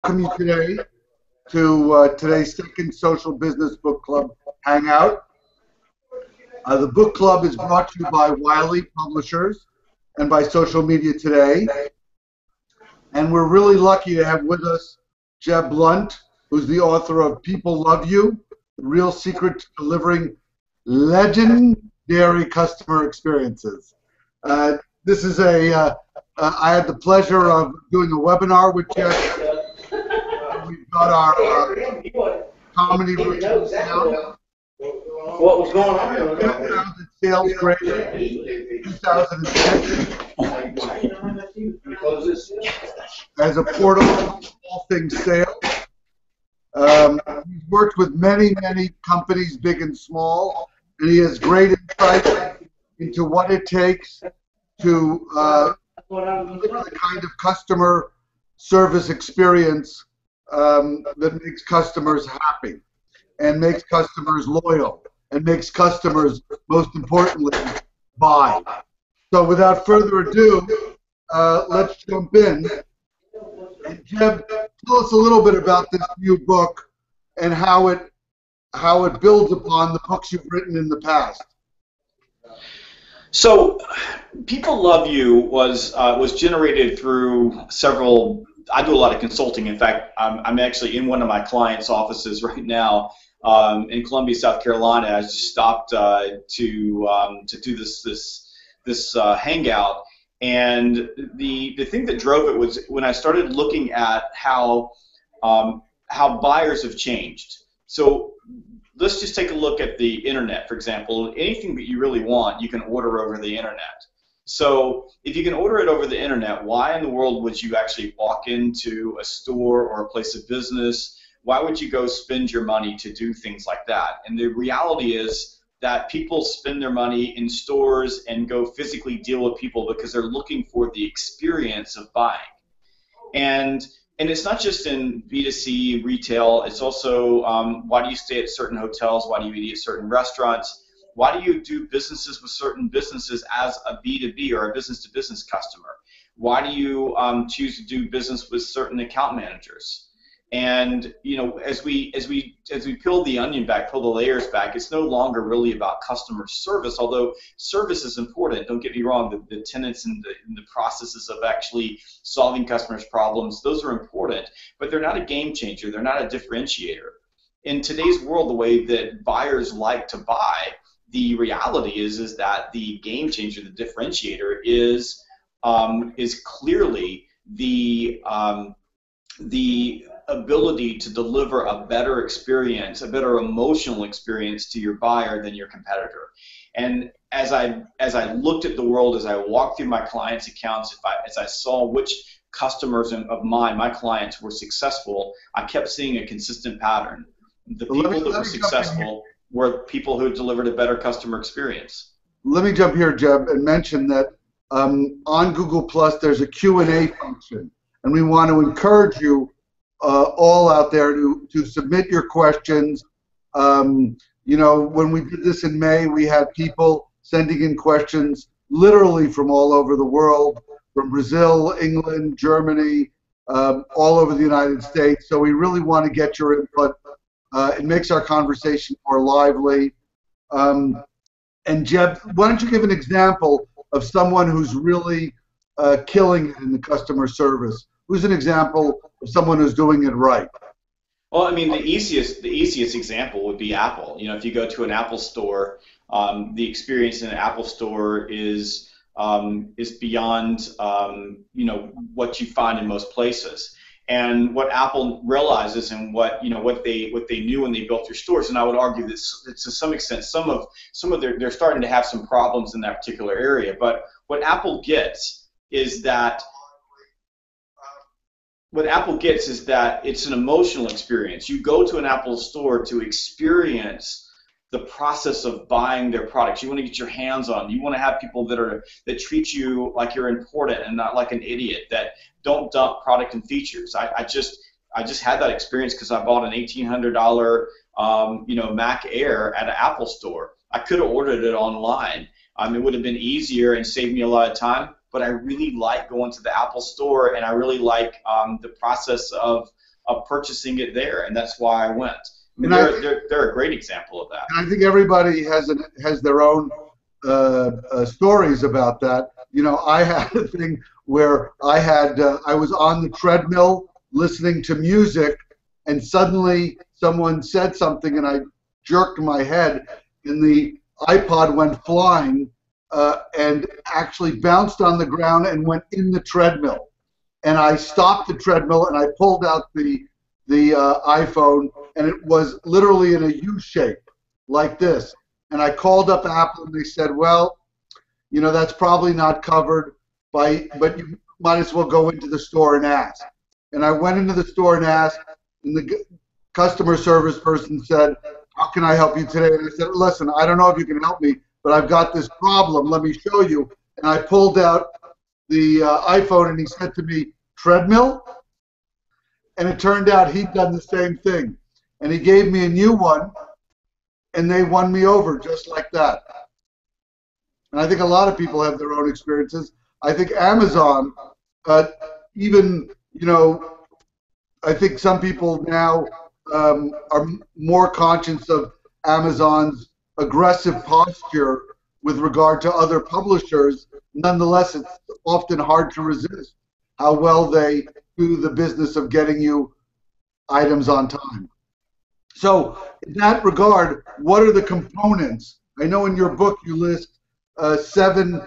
welcome you today to today's second social business book club hangout. The book club is brought to you by Wiley Publishers and by Social Media Today. And we're really lucky to have with us Jeb Blount, who's the author of People Love You, The Real Secret to Delivering Legendary Customer Experiences. This is I had the pleasure of doing a webinar with Jeb. We've got our comedy routines down. What was going on? 2000 sales grade, 2006 as a portal for all things sales. He's worked with many companies, big and small, and he has great insight into what it takes to deliver the kind of customer service experience that makes customers happy and makes customers loyal and makes customers, most importantly, buy. So without further ado, let's jump in. And Jeb, tell us a little bit about this new book and how it builds upon the books you've written in the past. So, People Love You was generated through several. I do a lot of consulting. In fact, I'm actually in one of my clients' offices right now in Columbia, South Carolina. I just stopped to do this hangout, and the thing that drove it was when I started looking at how buyers have changed. So let's just take a look at the internet, for example. Anything that you really want, you can order over the internet. So if you can order it over the internet, why in the world would you actually walk into a store or a place of business? Why would you go spend your money to do things like that? And the reality is that people spend their money in stores and go physically deal with people because they're looking for the experience of buying. And it's not just in B2C retail, it's also why do you stay at certain hotels, why do you eat at certain restaurants, why do you do businesses with certain businesses as a B2B or a business-to-business customer? Why do you choose to do business with certain account managers? And as we peel the onion back, peel the layers back, it's no longer really about customer service, although service is important. Don't get me wrong, the tenets and the processes of actually solving customers' problems, those are important, but they're not a game changer. They're not a differentiator. In today's world, the way that buyers like to buy, the reality is that the game changer, the differentiator, is clearly the ability to deliver a better experience, a better emotional experience to your buyer than your competitor. And as I looked at the world, as I walked through my clients' accounts, as I saw which customers of mine, my clients, were successful, I kept seeing a consistent pattern. The people that were successful were people who delivered a better customer experience. Let me jump here, Jeb, and mention that on Google Plus there's a Q&A function, and we want to encourage you all out there to submit your questions. When we did this in May, we had people sending in questions literally from all over the world, from Brazil, England, Germany, all over the United States. So we really want to get your input. It makes our conversation more lively. And Jeb, why don't you give an example of someone who's really killing it in the customer service? Who's an example of someone who's doing it right? Well, I mean, the easiest example would be Apple. If you go to an Apple store, the experience in an Apple store is beyond what you find in most places. And what Apple realizes, and what they knew when they built their stores, and I would argue that to some extent, some of they're starting to have some problems in that particular area. But what Apple gets is that it's an emotional experience. You go to an Apple store to experience the process of buying their products. You want to get your hands on. You want to have people that treat you like you're important and not like an idiot, that don't dump product and features. I just had that experience because I bought an $1,800 Mac Air at an Apple store. I could have ordered it online. It would have been easier and saved me a lot of time. But I really like going to the Apple store, and I really like the process of purchasing it there, and that's why I went. And they're a great example of that. And I think everybody has their own stories about that. You know, I had a thing where I was on the treadmill listening to music, and suddenly someone said something, and I jerked my head, and the iPod went flying and actually bounced on the ground and went in the treadmill. And I stopped the treadmill and I pulled out the iPhone, and it was literally in a U shape like this. And I called up Apple, and they said, well, you know, that's probably not covered but you might as well go into the store and ask. And I went into the store and asked, and the customer service person said, how can I help you today? And I said, listen, I don't know if you can help me, but I've got this problem. Let me show you. And I pulled out the iPhone, and he said to me, treadmill? And it turned out he'd done the same thing. And he gave me a new one, and they won me over just like that. And I think a lot of people have their own experiences. I think Amazon, even, you know, I think some people now are more conscious of Amazon's aggressive posture with regard to other publishers. Nonetheless, it's often hard to resist how well they do the business of getting you items on time. So in that regard, what are the components? I know in your book you list 7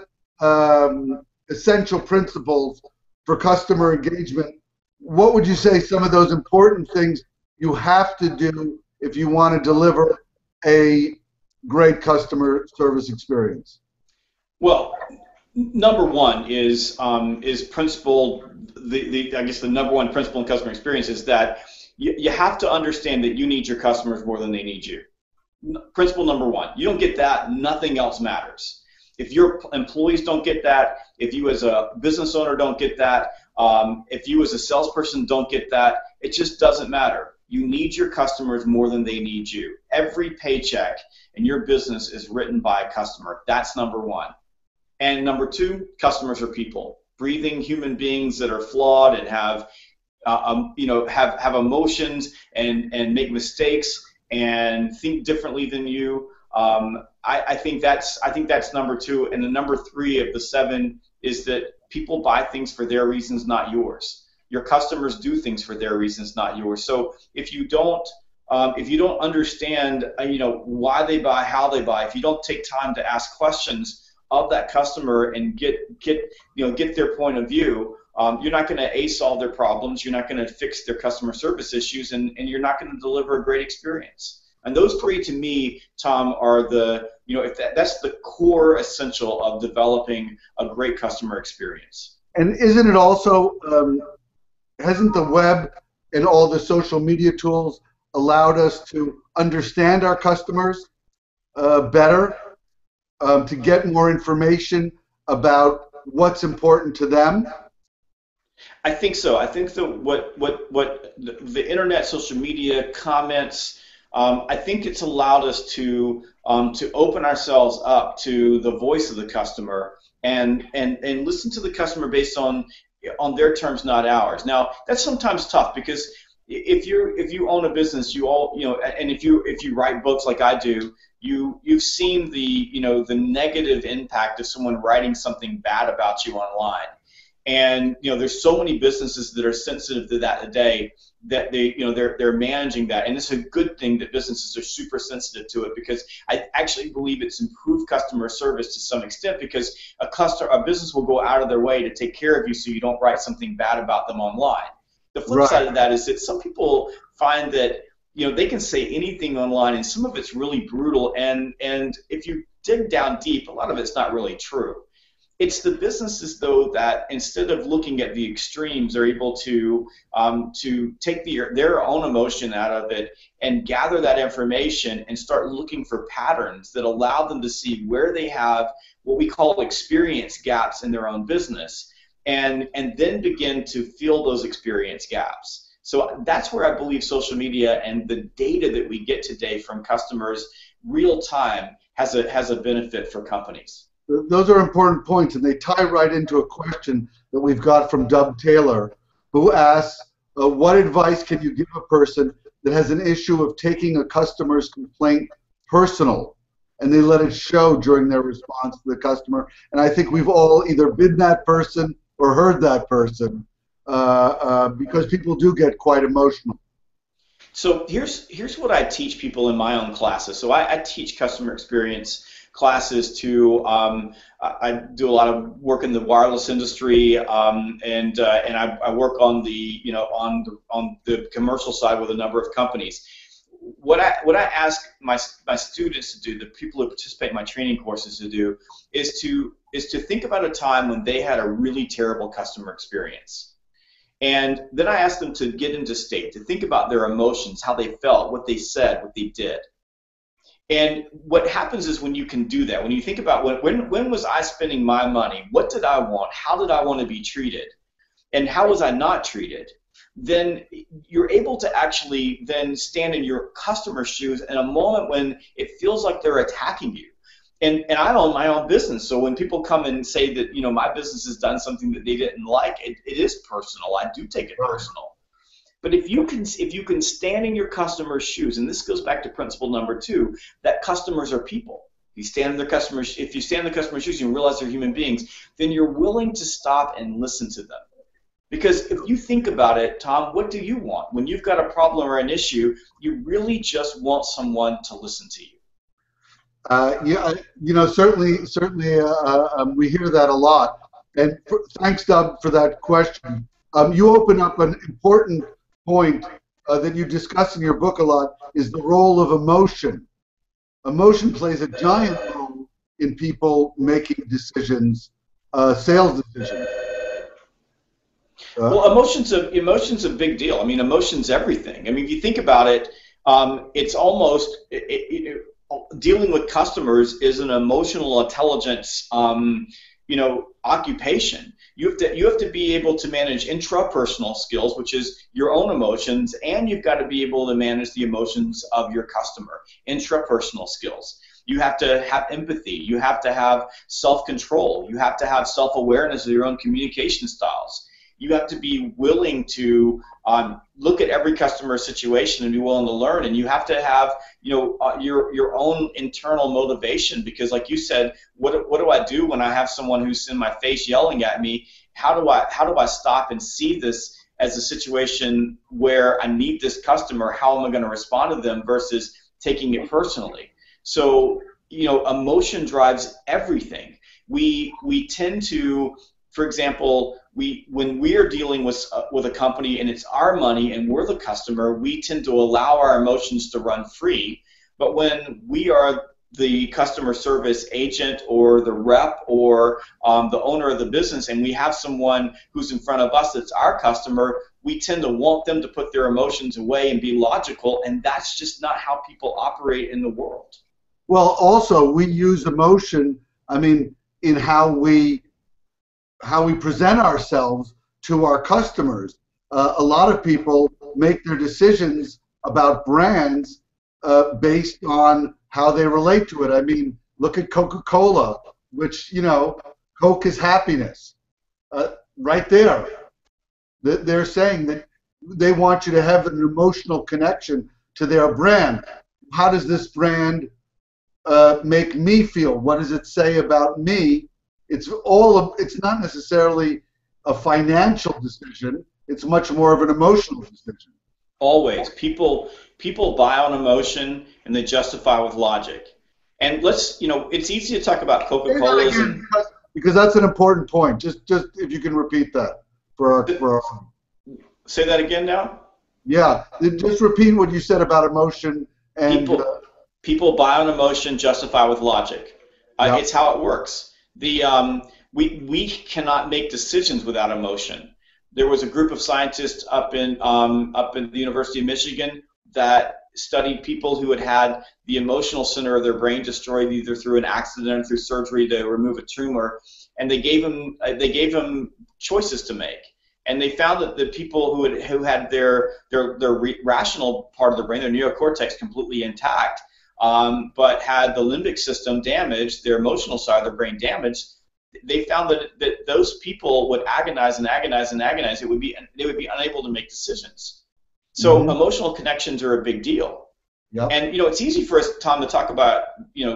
essential principles for customer engagement. What would you say some of those important things you have to do if you want to deliver a great customer service experience? Well, number one is principle. I guess the number one principle in customer experience is that you have to understand that you need your customers more than they need you. Principle number one. You don't get that, nothing else matters. If your employees don't get that, if you as a business owner don't get that, if you as a salesperson don't get that, it just doesn't matter. You need your customers more than they need you. Every paycheck in your business is written by a customer. That's number one. And number two, customers are people, breathing human beings that are flawed and have have emotions and make mistakes and think differently than you. I think that's number two. And the number three of the 7 is that people buy things for their reasons, not yours. Your customers do things for their reasons, not yours. So if you don't understand, why they buy, how they buy, if you don't take time to ask questions of that customer and get their point of view, you're not going to solve their problems. You're not going to fix their customer service issues, and you're not going to deliver a great experience. And those 3, to me, Tom, are that's the core essential of developing a great customer experience. And isn't it also, hasn't the web and all the social media tools allowed us to understand our customers better, to get more information about what's important to them? I think so. I think that what the internet, social media, comments, I think it's allowed us to open ourselves up to the voice of the customer and listen to the customer based on their terms, not ours. Now that's sometimes tough because if you own a business, and if you write books like I do, you've seen the negative impact of someone writing something bad about you online. And there's so many businesses that are sensitive to that today that they're managing that, and it's a good thing that businesses are super sensitive to it, because I actually believe it's improved customer service to some extent, because a business will go out of their way to take care of you so you don't write something bad about them online. The flip side of that is that some people find that they can say anything online, and some of it's really brutal, and if you dig down deep, a lot of it's not really true. It's the businesses, though, that instead of looking at the extremes, are able to take their own emotion out of it and gather that information and start looking for patterns that allow them to see where they have what we call experience gaps in their own business, and then begin to fill those experience gaps. So that's where I believe social media and the data that we get today from customers real time has a benefit for companies. Those are important points, and they tie right into a question that we've got from Doug Taylor, who asks, what advice can you give a person that has an issue of taking a customer's complaint personal, and they let it show during their response to the customer? And I think we've all either been that person or heard that person, because people do get quite emotional. So here's what I teach people in my own classes. So I teach customer experience classes to I do a lot of work in the wireless industry, and I work on the on the commercial side with a number of companies. What I ask my students to do, the people who participate in my training courses to do, is to think about a time when they had a really terrible customer experience. And then I ask them to get into state, to think about their emotions, how they felt, what they said, what they did. And what happens is when you can do that, when you think about when was I spending my money, what did I want, how did I want to be treated, and how was I not treated, then you're able to actually then stand in your customer's shoes in a moment when it feels like they're attacking you. And I own my own business, so when people come and say that my business has done something that they didn't like, it is personal. I do take it personal. But if you can stand in your customer's shoes, and this goes back to principle number 2, that customers are people. If you stand in the customer's shoes, and you realize they're human beings, then you're willing to stop and listen to them. Because if you think about it, Tom, what do you want? When you've got a problem or an issue, you really just want someone to listen to you. Yeah, certainly, we hear that a lot. And thanks, Doug, for that question. You open up an important point that you discuss in your book a lot, is the role of emotion. Emotion plays a giant role in people making decisions, sales decisions. Well, emotion's a big deal. I mean, emotion's everything. I mean, if you think about it, it's almost dealing with customers is an emotional intelligence, occupation. You have to be able to manage intrapersonal skills, which is your own emotions, and you've got to be able to manage the emotions of your customer, intrapersonal skills. You have to have empathy. You have to have self-control. You have to have self-awareness of your own communication styles. You have to be willing to look at every customer situation and be willing to learn, and you have to have your own internal motivation, because like you said, what do I do when I have someone who's in my face yelling at me? How do I stop and see this as a situation where I need this customer? How am I going to respond to them versus taking it personally? So emotion drives everything. We tend to, for example, when we are dealing with a company and it's our money and we're the customer, we tend to allow our emotions to run free. But when we are the customer service agent or the rep or the owner of the business, and we have someone who's in front of us that's our customer, we tend to want them to put their emotions away and be logical, and that's just not how people operate in the world. Well, also, we use emotion, in how we present ourselves to our customers. A lot of people make their decisions about brands based on how they relate to it. Look at Coca-Cola, which, Coke is happiness. Right there. They're saying that they want you to have an emotional connection to their brand. How does this brand make me feel? What does it say about me? It's not necessarily a financial decision. It's much more of an emotional decision. Always. People buy on emotion and they justify with logic. And it's easy to talk about Coca-Cola. Because that's an important point. Just if you can repeat that for our Say that again now? Yeah. Just repeat what you said about emotion and people buy on emotion, justify with logic. Yeah. It's how it works. We cannot make decisions without emotion. There was a group of scientists up in the University of Michigan that studied people who had the emotional center of their brain destroyed either through an accident or through surgery to remove a tumor, and they gave them choices to make. And they found that the people who had their rational part of the brain, their neocortex, completely intact, but had the limbic system damaged, their emotional side of the brain damaged, they found that those people would agonize and agonize and agonize. They would be unable to make decisions. So emotional connections are a big deal. Yep. And it's easy for us, Tom, to talk about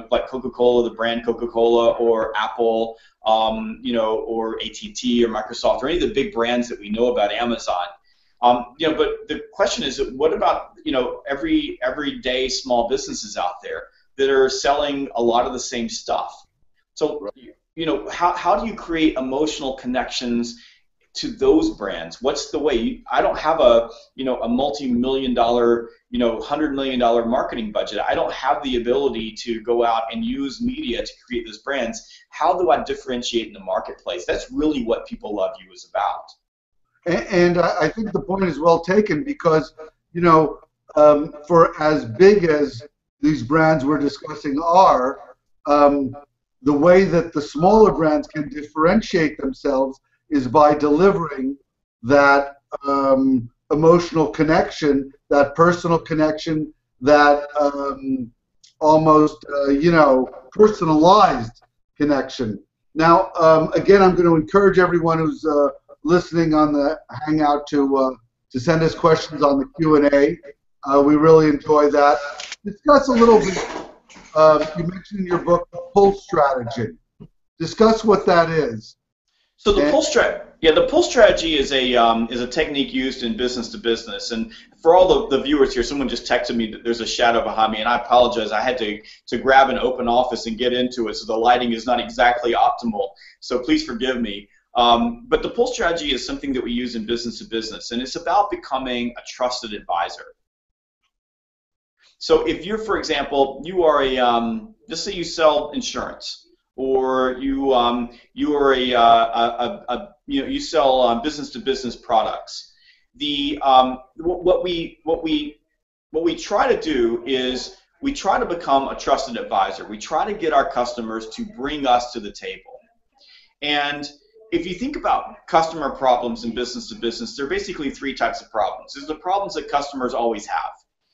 like Coca-Cola, the brand Coca-Cola, or Apple, or AT&T or Microsoft, or any of the big brands that we know about, Amazon. But the question is, what about everyday small businesses out there that are selling a lot of the same stuff? So how do you create emotional connections to those brands? What's the way? I don't have a multi-million-dollar, $100 million marketing budget. I don't have the ability to go out and use media to create those brands. How do I differentiate in the marketplace? That's really what People Love You is about. And I think the point is well taken, because for as big as these brands we're discussing are, the way that the smaller brands can differentiate themselves is by delivering that emotional connection, that personal connection, that almost personalized connection. Now, again, I'm going to encourage everyone who's listening on the Hangout to send us questions on the Q&A. We really enjoy that. Discuss a little bit. You mentioned in your book the pull strategy. Discuss what that is. So the pull strategy is a technique used in business to business. And for all the viewers here, someone just texted me that there's a shadow behind me, and I apologize. I had to grab an open office and get into it, so the lighting is not exactly optimal. So please forgive me. But the pull strategy is something that we use in business to business, and it's about becoming a trusted advisor. So if you're, for example, you are let's say you sell insurance, or you sell business to business products. What we try to do is we try to become a trusted advisor. We try to get our customers to bring us to the table. And if you think about customer problems in business to business, there are basically three types of problems. There's the problems that customers always have.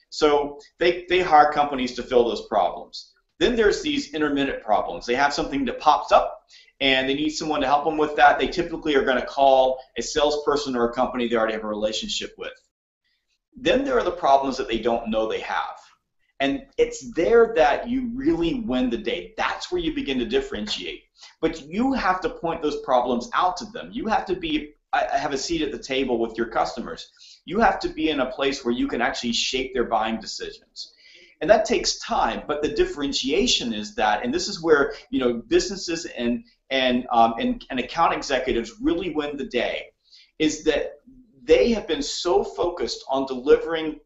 So they hire companies to fill those problems. Then there's these intermittent problems. They have something that pops up and they need someone to help them with that. They typically are going to call a salesperson or a company they already have a relationship with. Then there are the problems that they don't know they have. And it's there that you really win the day. That's where you begin to differentiate. But you have to point those problems out to them. You have to have a seat at the table with your customers. You have to be in a place where you can actually shape their buying decisions. And that takes time, but the differentiation is that, and this is where businesses and account executives really win the day, is that they have been so focused on delivering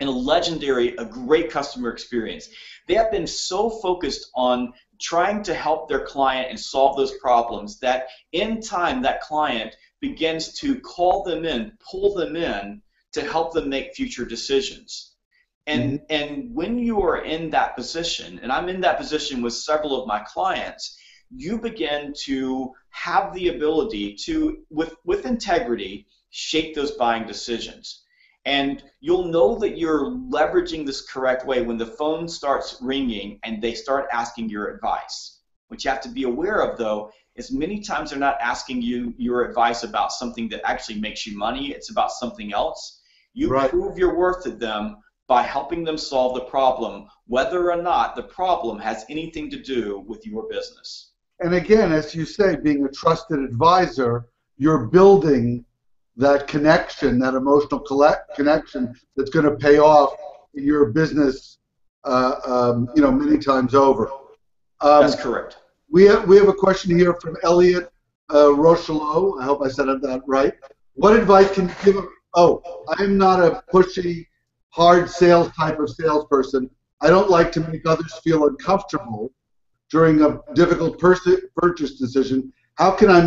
a great customer experience. They have been so focused on trying to help their client and solve those problems that in time that client begins to call them in, pull them in to help them make future decisions. And when you are in that position, and I'm in that position with several of my clients, you begin to have the ability to, with integrity, shape those buying decisions. And you'll know that you're leveraging this correct way when the phone starts ringing and they start asking your advice. What you have to be aware of, though, is many times they're not asking you your advice about something that actually makes you money. It's about something else. You prove your worth to them by helping them solve the problem, whether or not the problem has anything to do with your business. And again, as you say, being a trusted advisor, you're building that connection, that emotional connection that's going to pay off in your business, many times over. That's correct. We have a question here from Elliot Rochelot. I hope I said that right. What advice can you give? I'm not a pushy, hard sales type of salesperson. I don't like to make others feel uncomfortable during a difficult purchase decision. How can I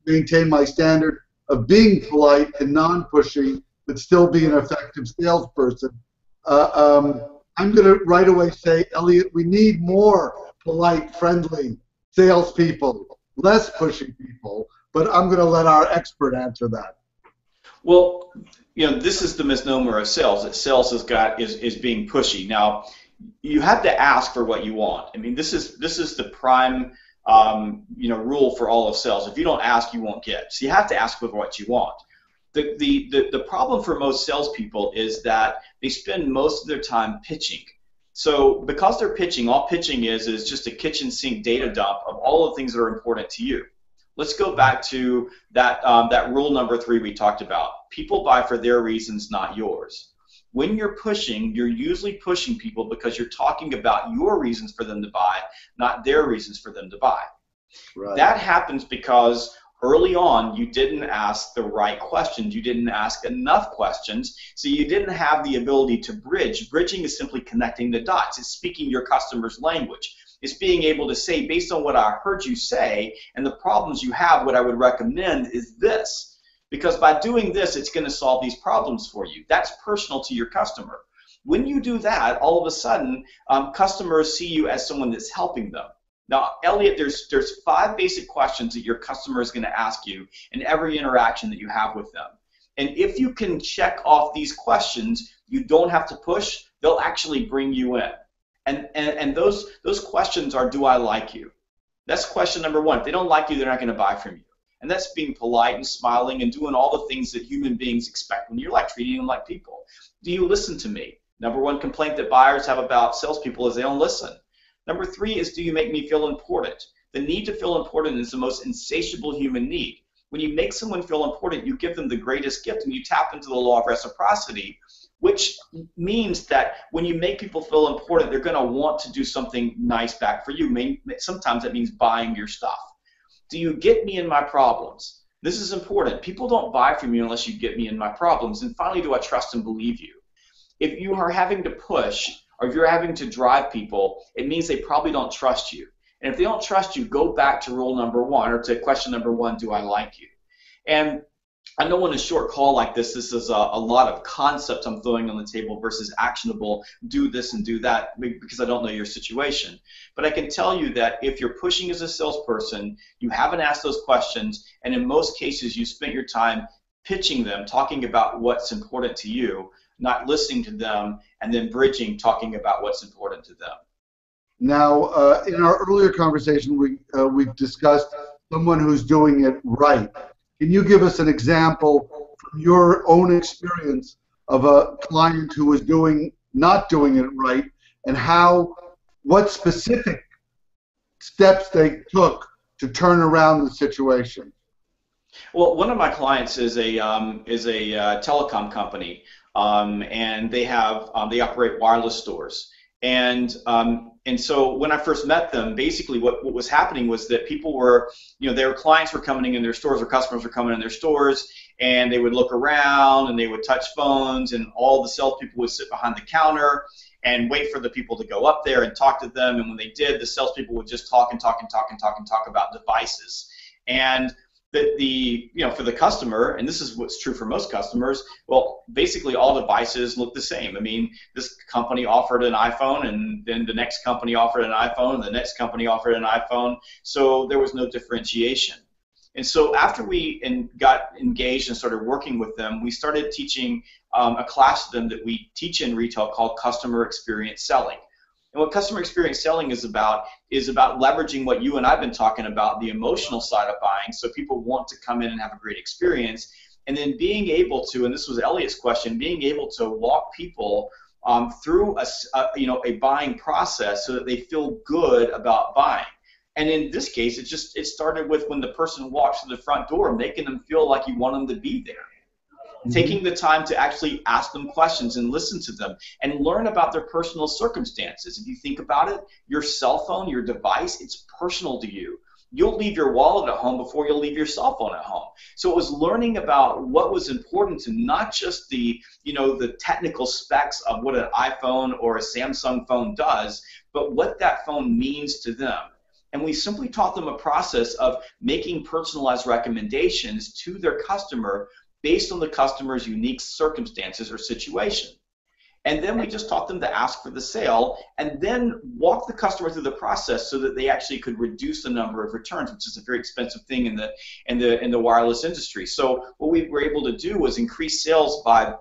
maintain my standard of being polite and non-pushy, but still be an effective salesperson? I'm going to right away say, Elliot, we need more polite, friendly salespeople, less pushy people, but I'm going to let our expert answer that. Well, this is the misnomer of sales, that sales is being pushy. Now, you have to ask for what you want. I mean, this is the prime rule for all of sales. If you don't ask, you won't get. So you have to ask for what you want. The problem for most salespeople is that they spend most of their time pitching. So because they're pitching, all pitching is just a kitchen sink data dump of all the things that are important to you. Let's go back to that rule number 3 we talked about. People buy for their reasons, not yours. When you're pushing, you're usually pushing people because you're talking about your reasons for them to buy, not their reasons for them to buy. Right. That happens because early on, you didn't ask the right questions. You didn't ask enough questions, so you didn't have the ability to bridge. Bridging is simply connecting the dots. It's speaking your customer's language. It's being able to say, based on what I heard you say and the problems you have, what I would recommend is this. Because by doing this, it's going to solve these problems for you. That's personal to your customer. When you do that, all of a sudden, customers see you as someone that's helping them. Now, Elliot, there's 5 basic questions that your customer is going to ask you in every interaction that you have with them. And if you can check off these questions, you don't have to push. They'll actually bring you in. And those questions are, do I like you? That's question number 1. If they don't like you, they're not going to buy from you. And that's being polite and smiling and doing all the things that human beings expect when you're treating them like people. Do you listen to me? Number 1 complaint that buyers have about salespeople is they don't listen. Number 3 is, do you make me feel important? The need to feel important is the most insatiable human need. When you make someone feel important, you give them the greatest gift, and you tap into the law of reciprocity, which means that when you make people feel important, they're going to want to do something nice back for you. Sometimes that means buying your stuff. Do you get me in my problems? This is important. People don't buy from you unless you get me in my problems. And finally, do I trust and believe you? If you are having to push, or if you're having to drive people, it means they probably don't trust you. And if they don't trust you, go back to rule number 1, or to question number 1, do I like you? And I know in a short call like this is a lot of concepts I'm throwing on the table versus actionable, do this and do that, because I don't know your situation. But I can tell you that if you're pushing as a salesperson, you haven't asked those questions, and in most cases you spent your time pitching them, talking about what's important to you, not listening to them, and then bridging, talking about what's important to them. Now, in our earlier conversation, we've discussed someone who's doing it right. Can you give us an example from your own experience of a client who was not doing it right, and what specific steps they took to turn around the situation? Well, one of my clients is a telecom company, and they operate wireless stores. And so when I first met them, basically what was happening was that people were, their clients were coming in their stores, or customers were coming in their stores, and they would look around and they would touch phones, and all the salespeople would sit behind the counter and wait for the people to go up there and talk to them. And when they did, the salespeople would just talk about devices. And for the customer, and this is what's true for most customers, well, basically all devices look the same. I mean, this company offered an iPhone, and then the next company offered an iPhone, and the next company offered an iPhone, so there was no differentiation. And so after we got engaged and started working with them, we started teaching a class to them that we teach in retail called Customer Experience Selling. And what customer experience selling is about leveraging what you and I've been talking about, the emotional side of buying, so people want to come in and have a great experience, and then being able to, and this was Elliot's question, being able to walk people through a buying process so that they feel good about buying. And in this case, it started with when the person walks through the front door, making them feel like you want them to be there. Taking the time to actually ask them questions and listen to them and learn about their personal circumstances. If you think about it, your cell phone, your device, it's personal to you. You'll leave your wallet at home before you'll leave your cell phone at home. So it was learning about what was important to not just the technical specs of what an iPhone or a Samsung phone does, but what that phone means to them. And we simply taught them a process of making personalized recommendations to their customer based on the customer's unique circumstances or situation. And then we just taught them to ask for the sale, and then walk the customer through the process so that they actually could reduce the number of returns, which is a very expensive thing in the wireless industry. So what we were able to do was increase sales by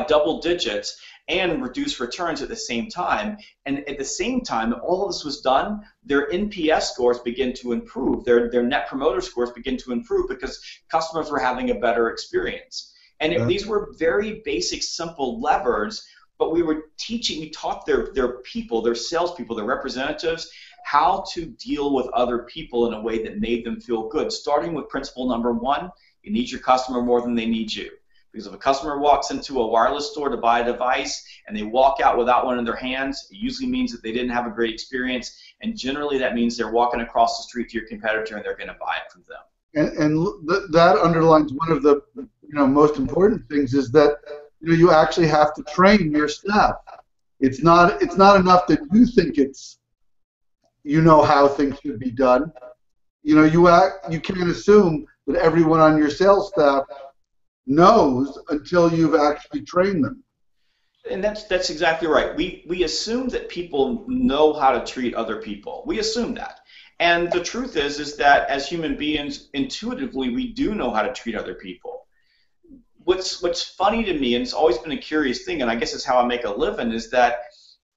double digits, and reduce returns at the same time. And at the same time, all of this was done, their NPS scores begin to improve. Their Net Promoter scores begin to improve because customers were having a better experience. And these were very basic, simple levers, but we taught their people, their salespeople, their representatives, how to deal with other people in a way that made them feel good. Starting with principle number one, you need your customer more than they need you. Because if a customer walks into a wireless store to buy a device and they walk out without one in their hands, it usually means that they didn't have a great experience, and generally that means they're walking across the street to your competitor and they're going to buy it from them. And that underlines one of the most important things is that you actually have to train your staff. It's not enough that you think how things should be done. You can't assume that everyone on your sales staff knows until you've actually trained them. And that's exactly right. We assume that people know how to treat other people. We assume that. And the truth is that as human beings, intuitively, we do know how to treat other people. What's funny to me, and it's always been a curious thing, and I guess it's how I make a living, is that,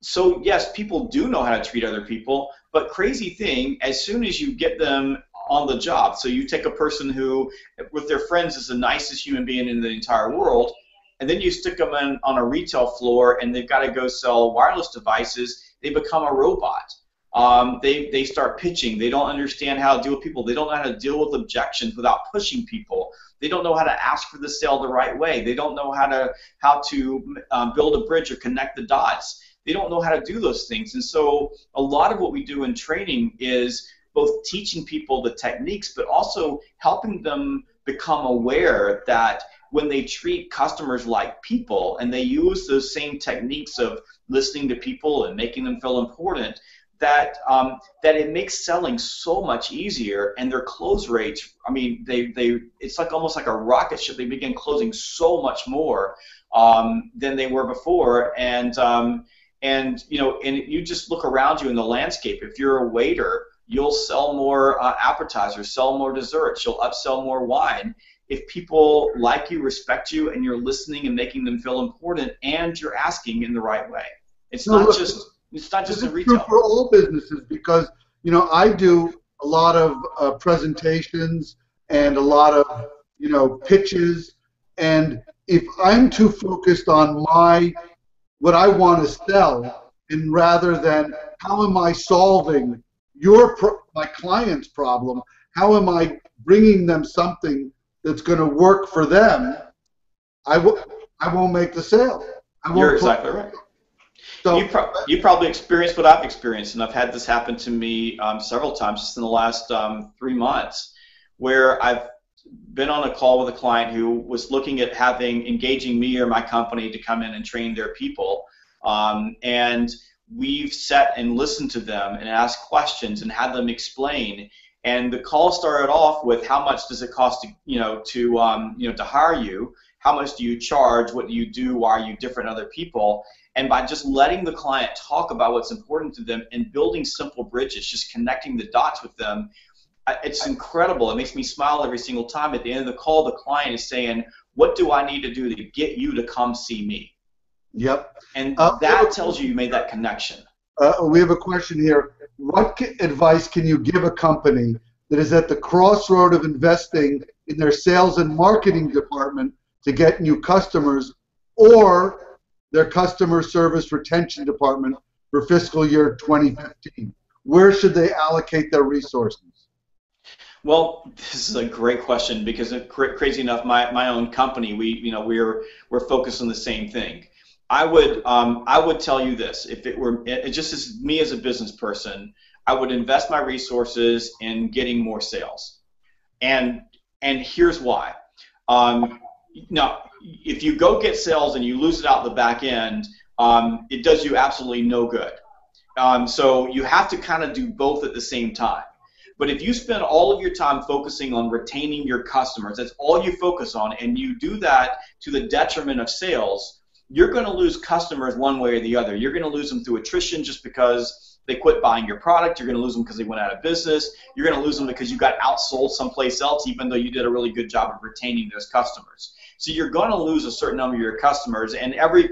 so yes, people do know how to treat other people, but crazy thing, as soon as you get them on the job, so you take a person who, with their friends, is the nicest human being in the entire world, and then you stick them on a retail floor and they've got to go sell wireless devices, they become a robot. They start pitching. They don't understand how to deal with people. They don't know how to deal with objections without pushing people. They don't know how to ask for the sale the right way. They don't know how to build a bridge or connect the dots. They don't know how to do those things. And so a lot of what we do in training is both teaching people the techniques, but also helping them become aware that when they treat customers like people and they use those same techniques of listening to people and making them feel important, that it makes selling so much easier, and their close rates, I mean, it's like almost like a rocket ship. They begin closing so much more than they were before, and you just look around you in the landscape. If you're a waiter, you'll sell more appetizers, sell more desserts, you'll upsell more wine. If people like you, respect you, and you're listening and making them feel important, and you're asking in the right way. It's not just in retail. True for all businesses, because I do a lot of presentations and a lot of pitches, and if I'm too focused on what I want to sell, and rather than how am I solving my client's problem, how am I bringing them something that's going to work for them, I won't make the sale. You're exactly right. So you probably experienced what I've experienced, and I've had this happen to me several times just in the last 3 months, where I've been on a call with a client who was looking at engaging me or my company to come in and train their people, and we've sat and listened to them and asked questions and had them explain. And the call started off with, how much does it cost to hire you? How much do you charge? What do you do? Why are you different than other people? And by just letting the client talk about what's important to them and building simple bridges, just connecting the dots with them, it's incredible. It makes me smile every single time. At the end of the call, the client is saying, what do I need to do to get you to come see me? Yep. And that tells you made that connection. We have a question here. What advice can you give a company that is at the crossroad of investing in their sales and marketing department to get new customers, or their customer service retention department for fiscal year 2015? Where should they allocate their resources? Well, this is a great question, because crazy enough, my own company, we're focused on the same thing. I would tell you this: if it just as me as a business person, I would invest my resources in getting more sales, and here's why. Now, if you go get sales and you lose it out the back end, it does you absolutely no good. So you have to kind of do both at the same time. But if you spend all of your time focusing on retaining your customers, that's all you focus on, and you do that to the detriment of sales, you're going to lose customers one way or the other. You're going to lose them through attrition just because they quit buying your product. You're going to lose them because they went out of business. You're going to lose them because you got outsold someplace else, even though you did a really good job of retaining those customers. So you're going to lose a certain number of your customers, and every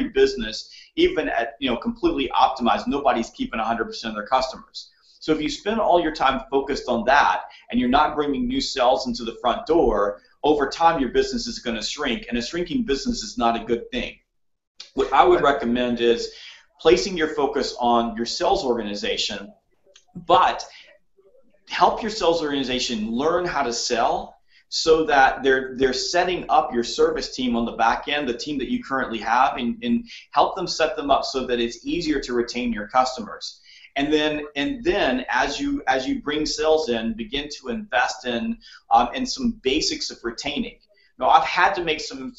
business, even at completely optimized, nobody's keeping 100% of their customers. So if you spend all your time focused on that and you're not bringing new sales into the front door, over time your business is going to shrink, and a shrinking business is not a good thing. What I would recommend is placing your focus on your sales organization, but help your sales organization learn how to sell so that they're setting up your service team on the back end, the team that you currently have, and help them set them up so that it's easier to retain your customers. And then as you bring sales in, begin to invest in some basics of retaining. Now, I've had to make some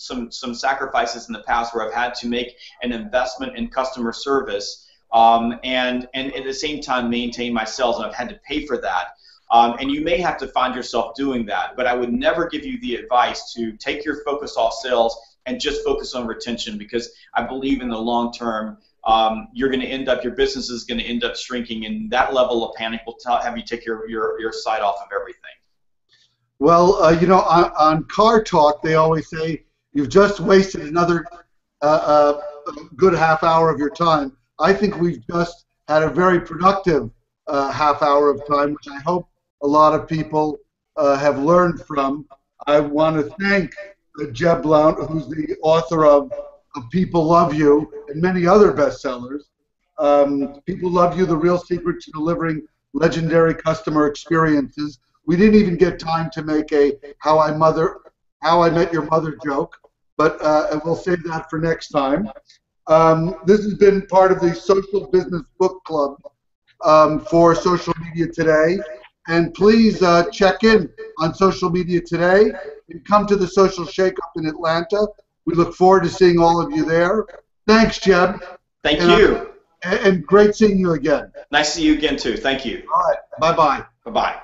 sacrifices in the past where I've had to make an investment in customer service and at the same time maintain my sales, and I've had to pay for that. And you may have to find yourself doing that, but I would never give you the advice to take your focus off sales and just focus on retention, because I believe in the long term you're going to end up, your business is going to end up shrinking, and that level of panic will have you take your sight off of everything. Well, on Car Talk, they always say you've just wasted another good half hour of your time. I think we've just had a very productive half hour of time, which I hope a lot of people have learned from. I want to thank Jeb Blount, who's the author of People Love You and many other bestsellers. People Love You, The Real Secret to Delivering Legendary Customer Experiences. We didn't even get time to make a How I Met Your Mother joke, but we'll save that for next time. This has been part of the Social Business Book Club for Social Media Today. And please check in on Social Media Today and come to the Social Shake-Up in Atlanta. We look forward to seeing all of you there. Thanks, Jeb. Thank you. And great seeing you again. Nice to see you again, too. Thank you. All right. Bye-bye. Bye-bye.